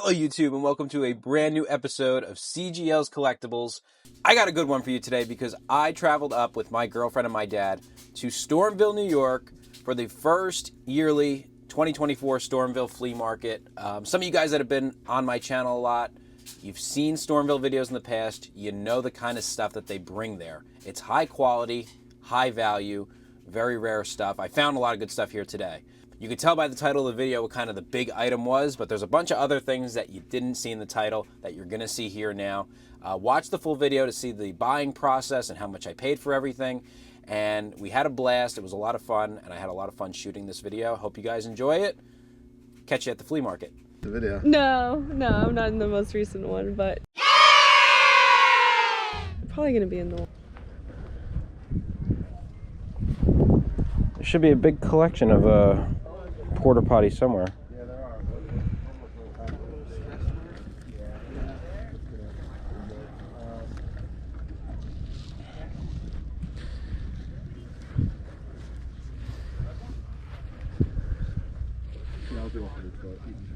Hello YouTube and welcome to a brand new episode of CGL's Collectibles. I got a good one for you today because I traveled up with my girlfriend and my dad to Stormville, New York for the first yearly 2024 Stormville Flea Market. Some of you guys that have been on my channel a lot, you've seen Stormville videos in the past, you know the kind of stuff that they bring there. It's high quality, high value, very rare stuff. I found a lot of good stuff here today. You can tell by the title of the video what kind of the big item was, but there's a bunch of other things that you didn't see in the title that you're gonna see here now. Watch the full video to see the buying process and how much I paid for everything. And we had a blast, it was a lot of fun, and I had a lot of fun shooting this video. Hope you guys enjoy it. Catch you at the flea market. The video. No, I'm not in the most recent one, but I'm probably gonna be in the one. There should be a big collection of porta potties somewhere. Yeah, there are.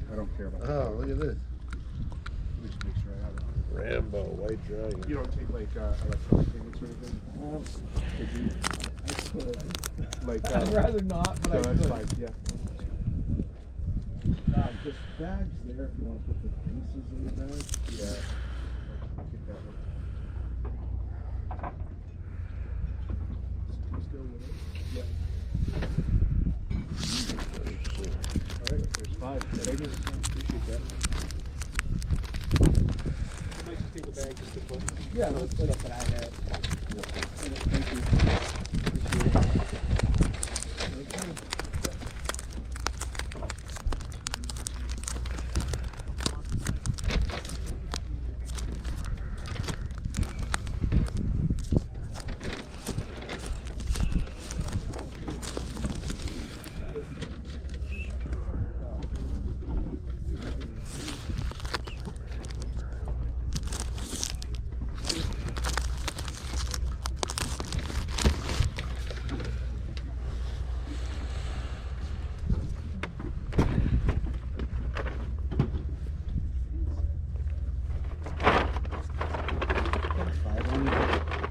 I don't care about that. Oh, look at this. Let me just make sure I have it. Rambo, White Dragon. You don't take like electronic payments or anything? Did you? Like, I'd rather not, but I could. Like, yeah. Just bags there if you want to put the pieces in the bag. Yeah. I'll keep that one. Let's go with it. Yeah. Alright, there's 5. Thank you. Appreciate that. I might just take the bag just to put. Yeah, let's put up what I had. Thank you. Appreciate it.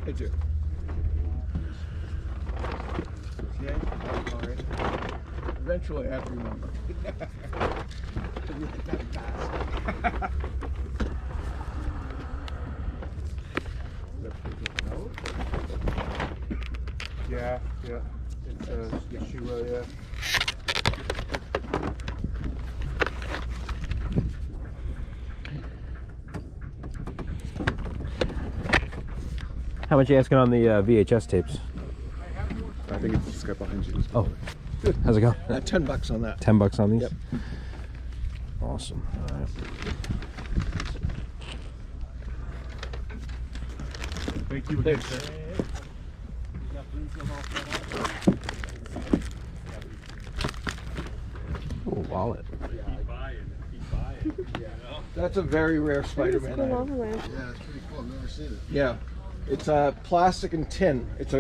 I do. Yeah, all right. Eventually I have to remember. Yeah. It's YuGiOh, yeah. How much are you asking on the VHS tapes? I think it's just got behind you. Oh, how's it go? $10 on that. 10 bucks on these? Yep. Awesome. All right. Thank you again, sir. Ooh, wallet. That's a very rare Spider-Man item. Lava lamp. Yeah, it's pretty cool. I've never seen it. Yeah, it's plastic and tin. It's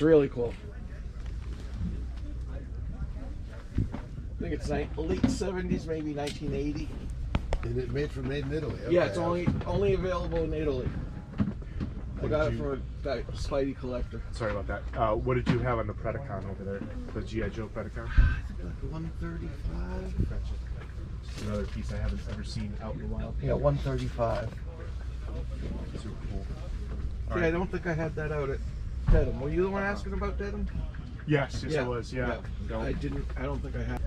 really cool. I think it's late 70s, maybe 1980. And it made in Italy. Okay. Yeah, it's only available in Italy. I got it from a Spidey collector. Sorry about that. What did you have on the Predacon over there? The YuGiOh Predacon? I think like 135. Gotcha. Another piece I haven't ever seen out in a while. Yeah, 135. Super cool. Yeah, I don't think I had that out at Dedham. Were you the one asking about Dedham? Yes, I was. Yeah. I didn't. I don't think I had.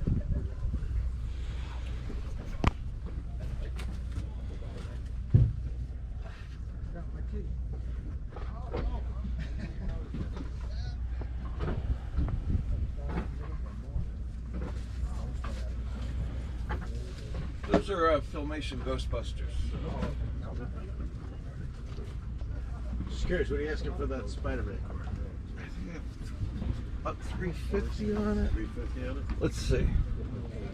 Those are Filmation Ghostbusters. Just curious, what are you asking for that Spider-Man? I think about 350 on it. 350 on it? Let's see.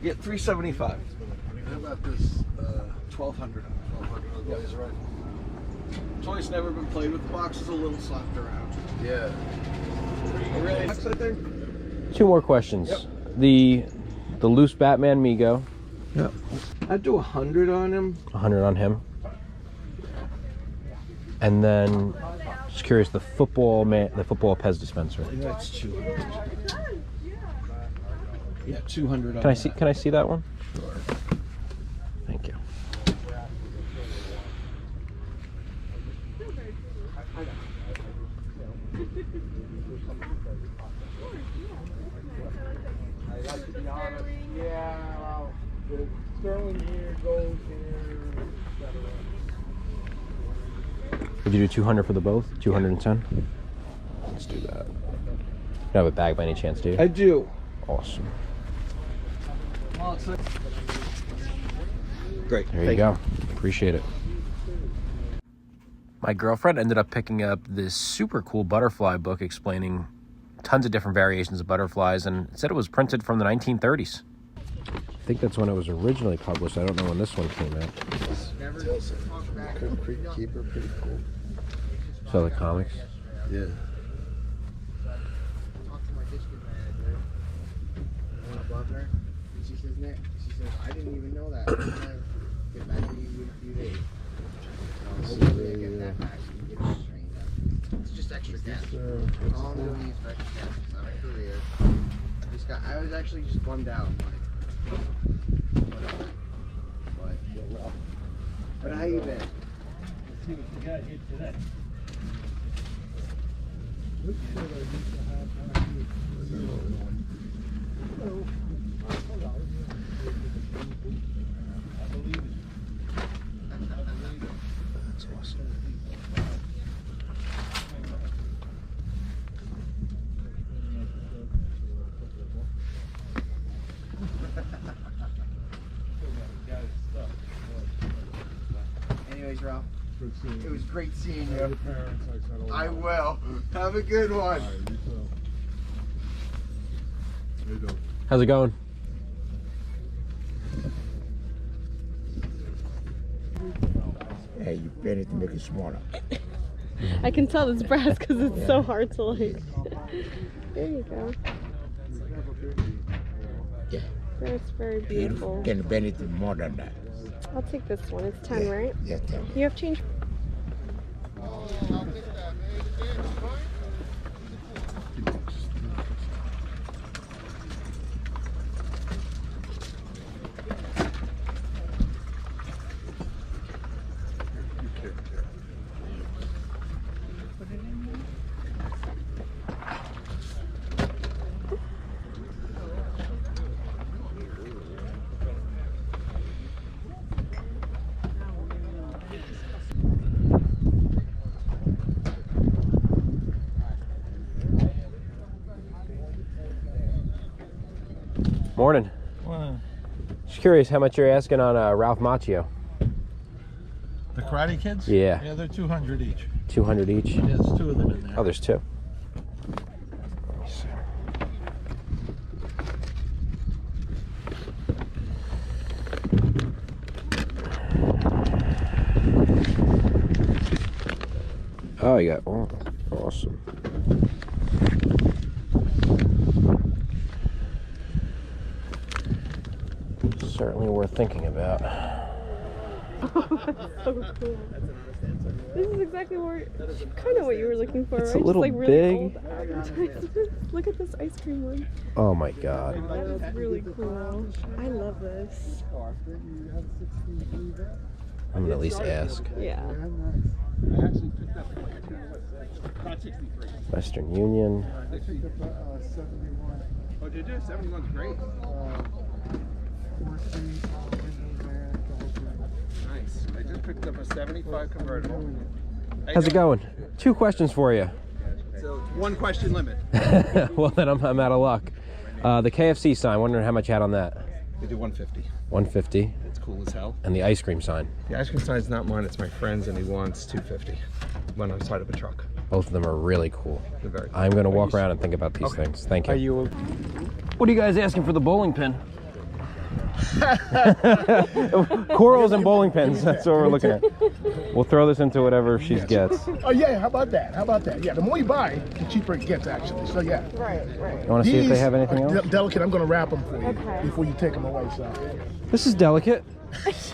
Yeah, 375. How about this? 1200. 1200 laser rifle? Toy's never been played with. The box is a little slapped around. Yeah. Really? I think. Two more questions. Yep. The loose Batman Mego. Yep. I'd do 100 on him. 100 on him. And then, just curious, the football Pez dispenser. That's 200. Yeah, 200 on Can I see? Can I see that one? Sure. Thank you. Yeah, well, the sterling here goes here, etc. Would you do 200 for the both? 210? Let's do that. You don't have a bag by any chance, do you? I do. Awesome. Great. There you go. Appreciate it. My girlfriend ended up picking up this super cool butterfly book explaining tons of different variations of butterflies, and it said it was printed from the 1930s. I think that's when it was originally published. I don't know when this one came out. Creek Keeper, pretty cool. So the comics. Yeah. Talked to my district manager. I went above her, and she says, Nick, she says, I didn't even know that. I'm gonna get back to you in a few days. So hopefully I get that back and get this trained up. It's just extra gas. All I'm doing is for extra gas. It's not a career. I was actually just bummed out. But how you been? Let's see what you got here today. That's awesome. Anyways, Ralph, it was great seeing you. I will. Have a good one. How's it going? Hey, you better to make it smaller. I can tell it's brass because it's so hard to like. There you go. Yeah. That's very beautiful. Can bend it more than that. I'll take this one. It's 10, right? Yeah, 10. You have change? Morning. Just curious how much you're asking on Ralph Macchio. The Karate Kids? Yeah. Yeah, they're 200 each. 200 each? Yeah, there's 2 of them in there. Oh, there's 2. Let me see. Oh, you got one. Awesome. Certainly worth thinking about. So cool. This is exactly kind of what you were looking for, It's right? a little just like really big. old advertisements. Look at this ice cream one. Oh my god. Oh, that's really cool. I love this. I'm gonna at least ask. Yeah. Western Union. Oh, did you? 71's great. Nice. I just picked up a 75 convertible. How's it going? 2 questions for you. So, 1 question limit. Well, then I'm out of luck. The KFC sign, wondering how much you had on that. They do 150. 150. It's cool as hell. And the ice cream sign. The ice cream sign's not mine, it's my friend's, and he wants 250. One on the side of a truck. Both of them are really cool. They're very cool. I'm going to walk around and think about these things. Thank you. Are you? What are you guys asking for the bowling pin? Corals and bowling pins. That's what we're looking at. We'll throw this into whatever she gets. Oh yeah, how about that? How about that? Yeah, the more you buy, the cheaper it gets actually. So yeah. Right. You want to see if they have anything else? Delicate. I'm gonna wrap them for you Okay. before you take them away. So. This is delicate. Yes.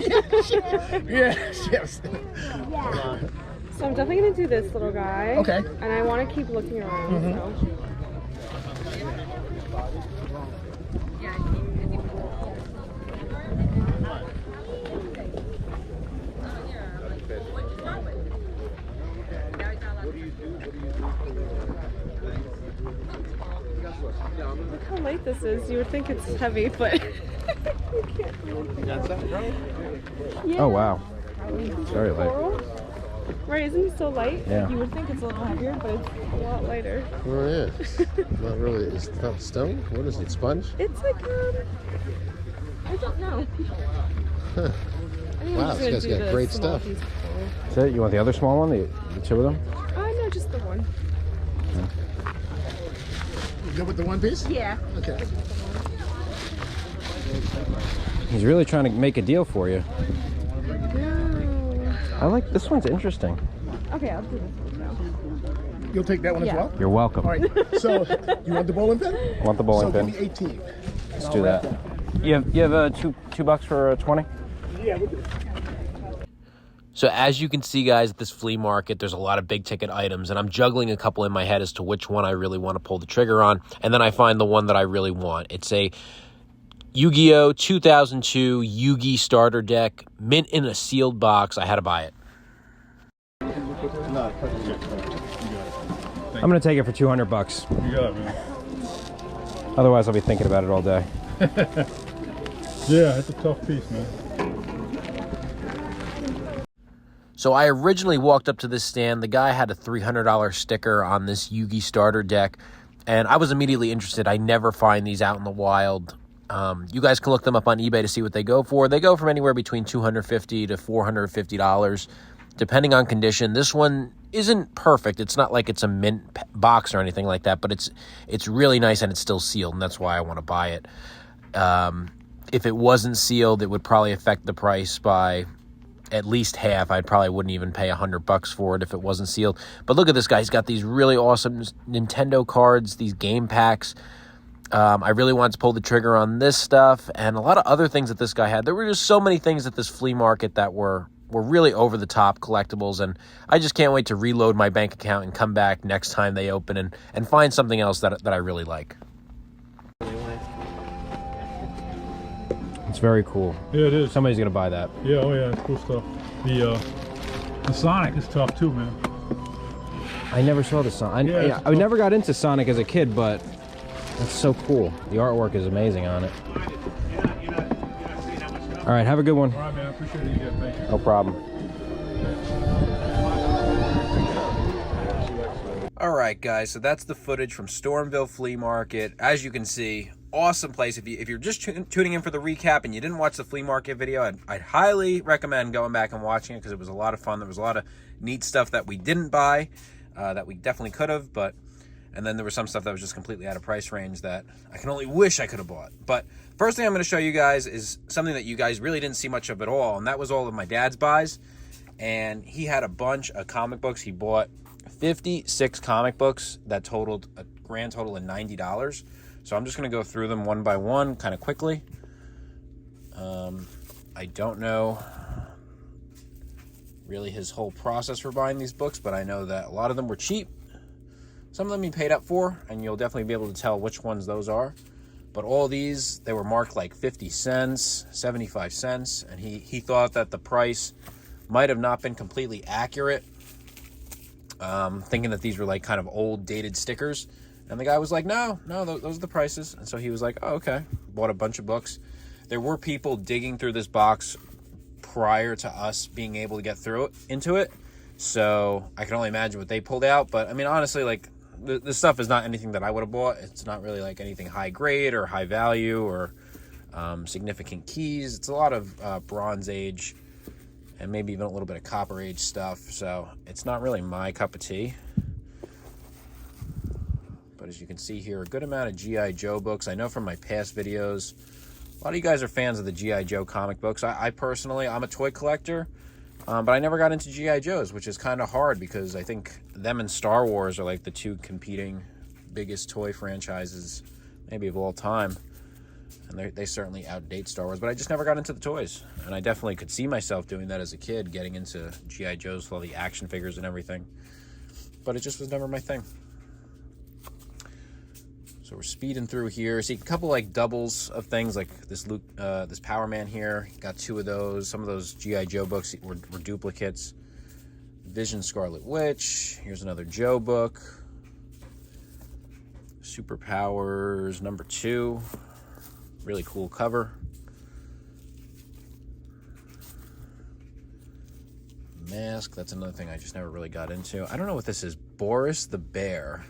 So I'm definitely gonna do this little guy. Okay. And I want to keep looking around. So. Look how light this is. You would think it's heavy, but you can't. Yeah. Oh wow. It's very light. Coral? Right, isn't it so light? Yeah. You would think it's a little heavier, but it's a lot lighter. Oh yeah. Not really. It's not stone. What is it? Sponge? It's like I don't know. I think I'm Wow, just this gonna guy's do got the great small stuff. piece of coral. Is that, you want the other small one? The two of them? No, just the one. You good with the one piece? Yeah. Okay. He's really trying to make a deal for you. No. I like this one's interesting. Okay, I'll do this one now. You'll take that one Yeah. as well? You're welcome. All right. So, you want the bowling pin? I want the bowling so pin. give me 18. Let's do that. You have $2 for 20? Yeah, we'll do it. So as you can see, guys, at this flea market, there's a lot of big ticket items, and I'm juggling a couple in my head as to which one I really want to pull the trigger on, and then I find the one that I really want. It's a YuGiOh 2002 Yugi starter deck, mint in a sealed box. I had to buy it. I'm going to take it for $200. You got it, man. Otherwise, I'll be thinking about it all day. Yeah, it's a tough piece, man. So I originally walked up to this stand. The guy had a $300 sticker on this Yugi starter deck, and I was immediately interested. I never find these out in the wild. You guys can look them up on eBay to see what they go for. They go from anywhere between $250 to $450, depending on condition. This one isn't perfect. It's not like it's a mint box or anything like that, but it's really nice and it's still sealed, and that's why I want to buy it. If it wasn't sealed, it would probably affect the price by at least half. I probably wouldn't even pay $100 for it if it wasn't sealed. But look at this guy. He's got these really awesome Nintendo cards, these game packs. I really wanted to pull the trigger on this stuff and a lot of other things that this guy had. There were just so many things at this flea market that were really over-the-top collectibles, and I just can't wait to reload my bank account and come back next time they open and find something else that I really like. It's very cool. Yeah, it is. Somebody's going to buy that. Yeah, oh yeah, it's cool stuff. The Sonic is tough too, man. I never saw the Sonic. I never got into Sonic as a kid, but it's so cool. The artwork is amazing on it. All right, have a good one. All right, man. I appreciate it again. Thank you. No problem. All right, guys, so that's the footage from Stormville Flea Market. As you can see, awesome place. If you're just tuning in for the recap and you didn't watch the flea market video, I'd highly recommend going back and watching it because it was a lot of fun. There was a lot of neat stuff that we didn't buy that we definitely could have, and then there was some stuff that was just completely out of price range that I can only wish I could have bought. But first thing I'm going to show you guys is something that you guys really didn't see much of at all, and that was all of my dad's buys. And he had a bunch of comic books. He bought 56 comic books that totaled a grand total of $90. So I'm just going to go through them one by one kind of quickly. I don't know really his whole process for buying these books, but I know that a lot of them were cheap. Some of them he paid up for, and you'll definitely be able to tell which ones those are. But all these, they were marked like 50 cents, 75 cents, and he thought that the price might have not been completely accurate, thinking that these were like kind of old dated stickers. And the guy was like, no, those are the prices. And so he was like, oh, okay. Bought a bunch of books. There were people digging through this box prior to us being able to get into it. So I can only imagine what they pulled out. But I mean, honestly, like this stuff is not anything that I would have bought. It's not really like anything high grade or high value or significant keys. It's a lot of Bronze Age and maybe even a little bit of Copper Age stuff. So it's not really my cup of tea. But as you can see here, a good amount of YuGiOh books. I know from my past videos, A lot of you guys are fans of the G.I. Joe comic books. I personally, I'm a toy collector, but I never got into G.I. Joes, which is kind of hard because I think them and Star Wars are like the two competing biggest toy franchises maybe of all time. And they certainly outdate Star Wars, but I just never got into the toys. And I definitely could see myself doing that as a kid, getting into G.I. Joes with all the action figures and everything. But it just was never my thing. So we're speeding through here. See a couple like doubles of things, like this this Power Man here. Got 2 of those. Some of those G.I. Joe books were duplicates. Vision Scarlet Witch. Here's another Joe book. Superpowers number 2. Really cool cover. Mask. That's another thing I just never really got into. I don't know what this is. Boris the Bear.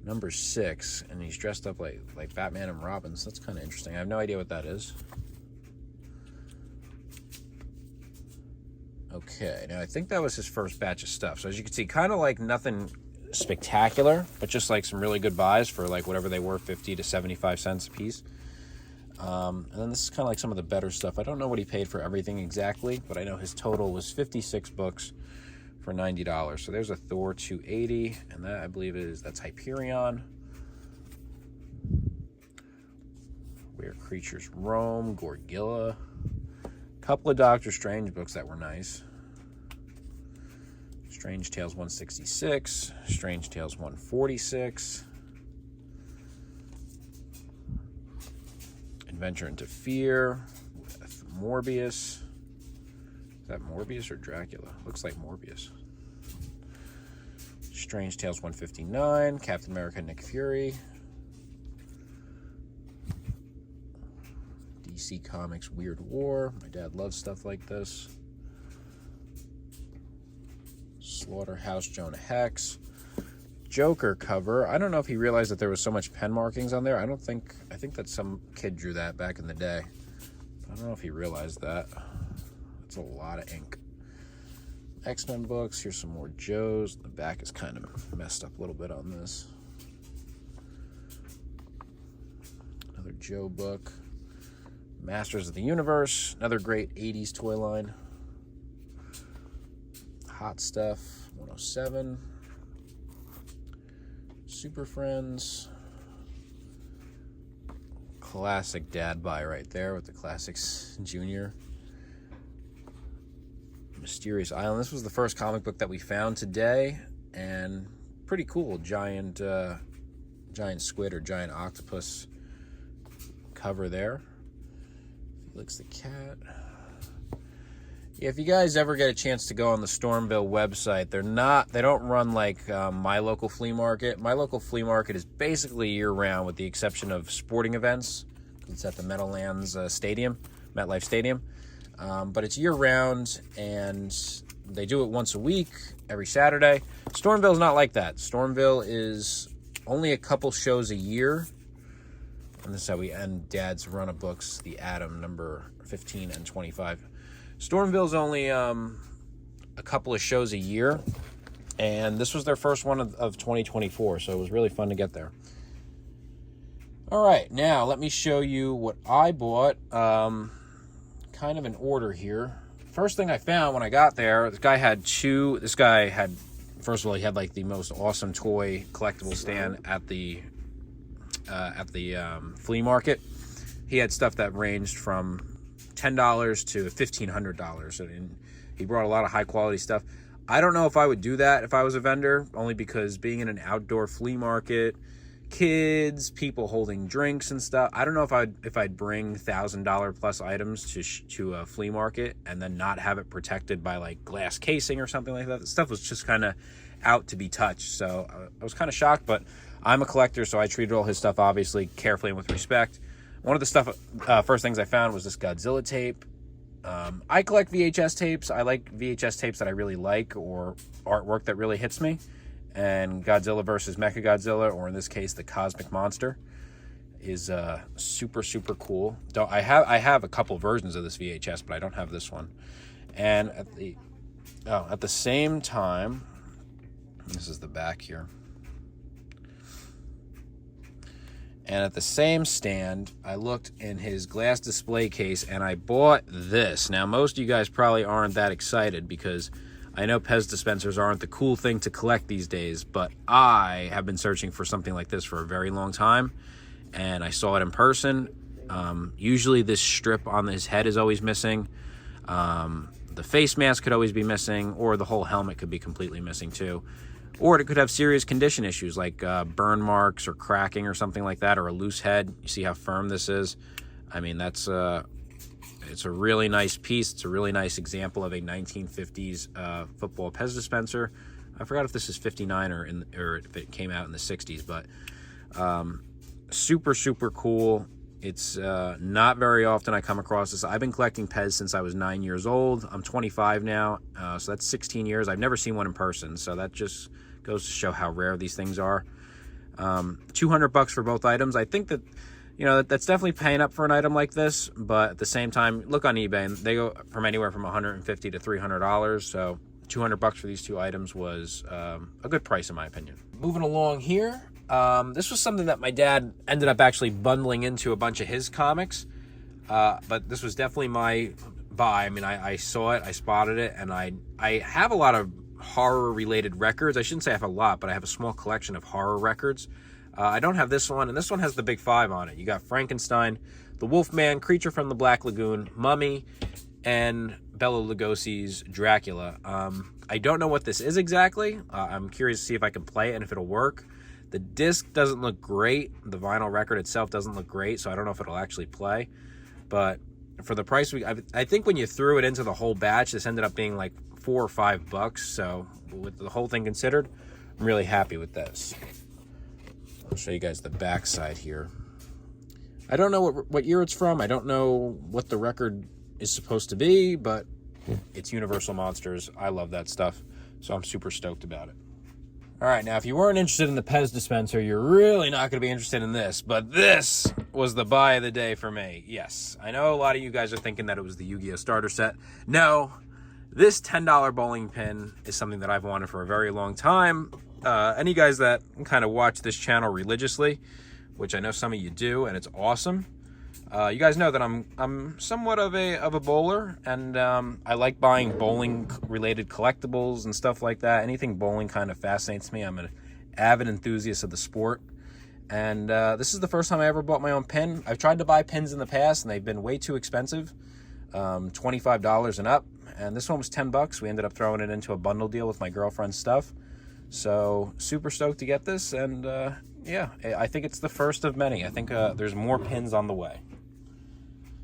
Number 6, and he's dressed up like Batman and Robin, so that's kind of interesting. I have no idea what that is. Okay, now I think that was his first batch of stuff. So as you can see, kind of like nothing spectacular, but just like some really good buys for like whatever they were, 50 to 75 cents a piece. And then this is kind of like some of the better stuff. I don't know what he paid for everything exactly, but I know his total was 56 books. For $90. So there's a Thor 280, and that I believe that's Hyperion. Where Creatures Roam, Gorgilla. A couple of Doctor Strange books that were nice. Strange Tales 166, Strange Tales 146. Adventure into Fear with Morbius. Is that Morbius or Dracula? Looks like Morbius. Strange Tales 159, Captain America, Nick Fury. DC Comics Weird War. My dad loves stuff like this. Slaughterhouse Jonah Hex. Joker cover. I don't know if he realized that there was so much pen markings on there. I think that some kid drew that back in the day. I don't know if he realized that. It's a lot of ink. X-Men books. Here's some more Joes. The back is kind of messed up a little bit on this. Another Joe book. Masters of the Universe. Another great 80s toy line. Hot Stuff 107. Super Friends. Classic dad buy right there with the Classics Junior. Mysterious Island. This was the first comic book that we found today, and pretty cool. Giant squid or giant octopus cover there. Felix the Cat. Yeah, if you guys ever get a chance to go on the Stormville website, they don't run like my local flea market. My local flea market is basically year-round with the exception of sporting events. It's at the Meadowlands Stadium, MetLife Stadium. But it's year-round, and they do it once a week, every Saturday. Stormville's not like that. Stormville is only a couple shows a year. And this is how we end Dad's run of books, The Atom, number 15 and 25. Stormville's only a couple of shows a year, and this was their first one of 2024, so it was really fun to get there. All right, now let me show you what I bought. Kind of in order here. First thing I found when I got there, first of all, he had like the most awesome toy collectible stand at the flea market. He had stuff that ranged from $10 to $1,500, and he brought a lot of high quality stuff. I don't know if I would do that if I was a vendor, only because being in an outdoor flea market, kids, people holding drinks and stuff. I don't know if I'd bring $1,000 plus items to a flea market and then not have it protected by like glass casing or something like that. The stuff was just kind of out to be touched. So I was kind of shocked, but I'm a collector, so I treated all his stuff obviously carefully and with respect. One of the first things I found was this Godzilla tape. I collect VHS tapes. I like VHS tapes that I really like or artwork that really hits me. And Godzilla vs. Mechagodzilla, or in this case, the Cosmic Monster, is super, super cool. I have a couple versions of this VHS, but I don't have this one. And at the same time, this is the back here. And at the same stand, I looked in his glass display case and I bought this. Now, most of you guys probably aren't that excited because I know Pez dispensers aren't the cool thing to collect these days, but I have been searching for something like this for a very long time, and I saw it in person. Usually this strip on his head is always missing. The face mask could always be missing, or the whole helmet could be completely missing too. Or it could have serious condition issues like burn marks or cracking or something like that, or a loose head. You see how firm this is? I mean, it's a really nice piece. It's a really nice example of a 1950s football Pez dispenser. I forgot if this is 59 or if it came out in the 60s, but super, super cool. It's not very often I come across this. I've been collecting Pez since I was 9 years old. I'm 25 now, so that's 16 years. I've never seen one in person, so that just goes to show how rare these things are. $200 for both items. I think that, you know, that's definitely paying up for an item like this, but at the same time, look on eBay, and they go from anywhere from $150 to $300, so $200 for these two items was a good price in my opinion. Moving along here, this was something that my dad ended up actually bundling into a bunch of his comics, but this was definitely my buy. I mean, I saw it, I spotted it, and I have a lot of horror-related records. I shouldn't say I have a lot, but I have a small collection of horror records. I don't have this one, and this one has the big five on it. You got Frankenstein, The Wolfman, Creature from the Black Lagoon, Mummy, and Bela Lugosi's Dracula. I don't know what this is exactly. I'm curious to see if I can play it and if it'll work. The disc doesn't look great. The vinyl record itself doesn't look great, so I don't know if it'll actually play. But for the price, I think when you threw it into the whole batch, this ended up being like $4 or $5. So with the whole thing considered, I'm really happy with this. I'll show you guys the back side here. I don't know what year it's from. I don't know what the record is supposed to be, but it's Universal Monsters. I love that stuff, so I'm super stoked about it. All right, now if you weren't interested in the Pez dispenser, you're really not going to be interested in this, but this was the buy of the day for me. Yes, I know a lot of you guys are thinking that it was the YuGiOh starter set. No, this $10 bowling pin is something that I've wanted for a very long time. Any guys that kind of watch this channel religiously, which I know some of you do, and it's awesome. You guys know that I'm somewhat of a bowler, and I like buying bowling related collectibles and stuff like that. Anything bowling kind of fascinates me. I'm an avid enthusiast of the sport, and this is the first time I ever bought my own pin. I've tried to buy pins in the past, and they've been way too expensive, $25 and up, and this one was $10. We ended up throwing it into a bundle deal with my girlfriend's stuff, so super stoked to get this. And yeah, I think it's the first of many. I think there's more pins on the way.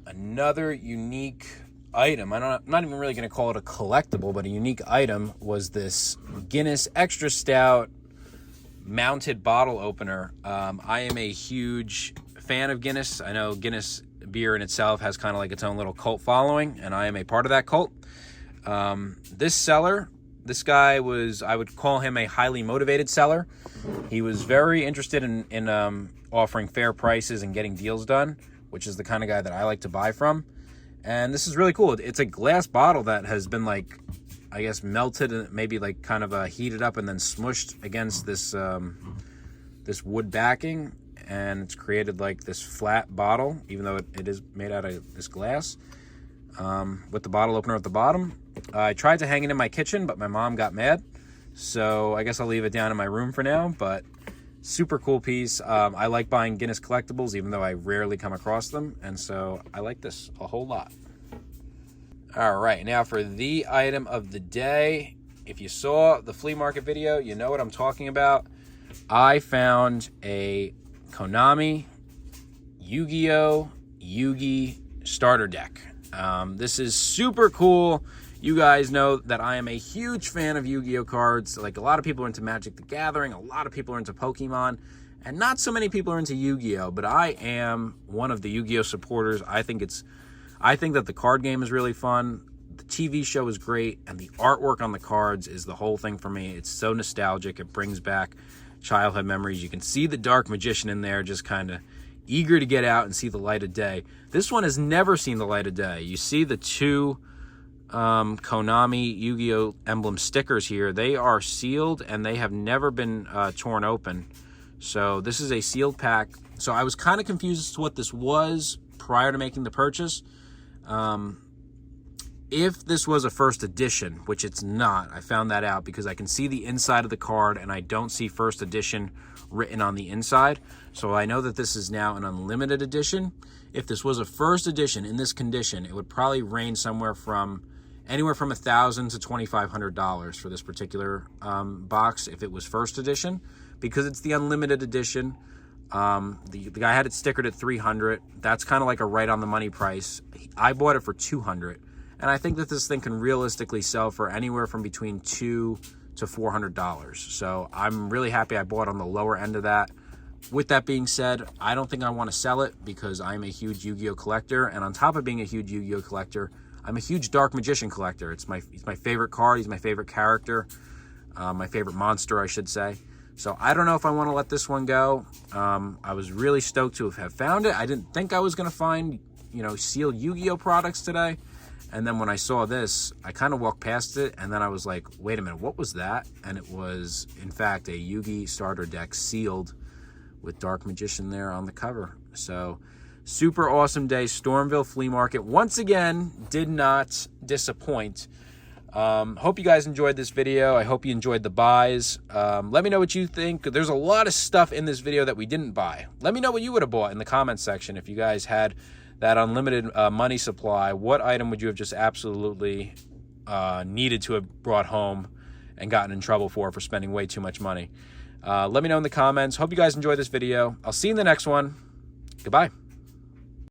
Another unique item, I'm not even really going to call it a collectible, but a unique item, was this Guinness Extra Stout mounted bottle opener. I am a huge fan of Guinness. I know Guinness beer in itself has kind of like its own little cult following, and I am a part of that cult. This seller, this guy was, I would call him a highly motivated seller. He was very interested in offering fair prices and getting deals done, which is the kind of guy that I like to buy from. And this is really cool. It's a glass bottle that has been, like, I guess melted and maybe like kind of heated up and then smushed against this this wood backing, and it's created like this flat bottle, even though it is made out of this glass, with the bottle opener at the bottom. I tried to hang it in my kitchen, but my mom got mad, so I guess I'll leave it down in my room for now. But super cool piece. I like buying Guinness collectibles, even though I rarely come across them, and so I like this a whole lot. All right, now for the item of the day. If you saw the flea market video, you know what I'm talking about. I found a Konami YuGiOh Yugi starter deck. This is super cool. You guys know that I am a huge fan of Yu-Gi-Oh cards. Like, a lot of people are into Magic the Gathering, a lot of people are into Pokemon, and not so many people are into Yu-Gi-Oh, but I am one of the Yu-Gi-Oh supporters. I think that the card game is really fun, the TV show is great, and the artwork on the cards is the whole thing for me. It's so nostalgic. It brings back childhood memories. You can see the Dark Magician in there, just kind of eager to get out and see the light of day. This one has never seen the light of day. You see the two Konami Yu-Gi-Oh emblem stickers here. They are sealed and they have never been torn open. So this is a sealed pack. So I was kind of confused as to what this was prior to making the purchase. If this was a first edition, which it's not, I found that out because I can see the inside of the card and I don't see first edition written on the inside. So I know that this is now an unlimited edition. If this was a first edition in this condition, it would probably range anywhere from $1,000 to $2,500 for this particular box if it was first edition, because it's the unlimited edition. The guy had it stickered at $300. That's kind of like a right on the money price. I bought it for $200. And I think that this thing can realistically sell for anywhere from between $200 to $400. So I'm really happy I bought on the lower end of that. With that being said, I don't think I want to sell it because I'm a huge Yu-Gi-Oh collector. And on top of being a huge Yu-Gi-Oh collector, I'm a huge Dark Magician collector. He's my favorite card. He's my favorite character. My favorite monster, I should say. So I don't know if I want to let this one go. I was really stoked to have found it. I didn't think I was going to find, sealed Yu-Gi-Oh products today. And then when I saw this, I kind of walked past it, and then I was like, wait a minute, what was that? And it was, in fact, a Yu-Gi starter deck sealed with Dark Magician there on the cover. So, super awesome day. Stormville Flea Market, once again, did not disappoint. Hope you guys enjoyed this video. I hope you enjoyed the buys. Let me know what you think. There's a lot of stuff in this video that we didn't buy. Let me know what you would have bought in the comments section if you guys had that unlimited money supply. What item would you have just absolutely needed to have brought home and gotten in trouble for spending way too much money? Let me know in the comments. Hope you guys enjoyed this video. I'll see you in the next one. Goodbye.